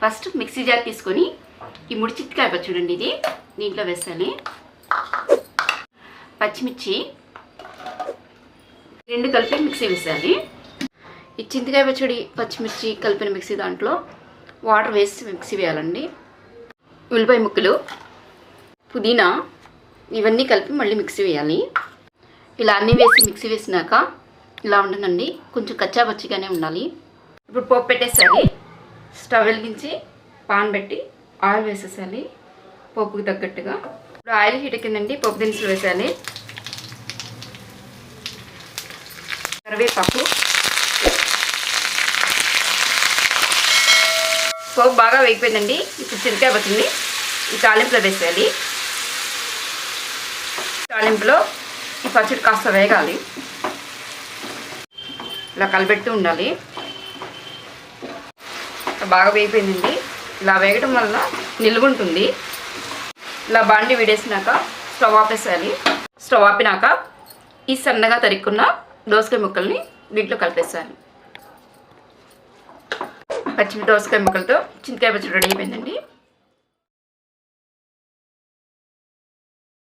First mixie jar తీసుకొని ఈ ముడి చింతకాయ పచ్చడి చూడండి, ఇది దీంట్లో వేసాలి. పచ్చిమిర్చి 2 కలిపి మిక్సీ వేసాలి. ఈ చింతకాయ పచ్చడి పచ్చిమిర్చి కలిపిన మిక్సీ దాంట్లో వాటర్ వేసి మిక్సీ వేయాలండి. ఉల్లిపాయ ముక్కలు, పుదీనా ఇవన్నీ కలిపి మళ్ళీ మిక్సీ వేయాలి. ఇలా అన్నీ వేసి మిక్సీ వేసినాక ఇలా ఉంటుందండి. కొంచెం కచ్చా పచ్చిగానే ఉండాలి. ఇప్పుడు పోపు పెట్టేసాలి. స్టవ్ వెలిగించి పాన్ పెట్టి ఆయిల్ వేసేసాలి పోపుకి తగ్గట్టుగా. ఇప్పుడు ఆయిల్ హీట్ ఎక్కిందండి. పోపు దినుసులు వేసాలి. కరివేపాకు, పోపు బాగా వేగిపోయిందండి. ఇప్పుడు చింతకాయ పచ్చడిని ఈ తాలింపులో వేసేయాలి. తాలింపులో ఈ పచ్చడి కాస్త వేగాలి. ఇలా కలిపెడుతూ ఉండాలి. బాగా వేగిపోయిందండి. ఇలా వేగడం వల్ల నిలుగుంటుంది. ఇలా బాండి విడేసినాక స్టవ్ ఆపేసేయాలి. స్టవ్ ఆపినాక ఈ సన్నగా తరుక్కున్న దోసకాయ ముక్కల్ని దీంట్లో కలిపేసేయాలి. పచ్చిమి దోసకాయ ముక్కలతో చింతకాయ పచ్చడి రెడీ అయిపోయిందండి.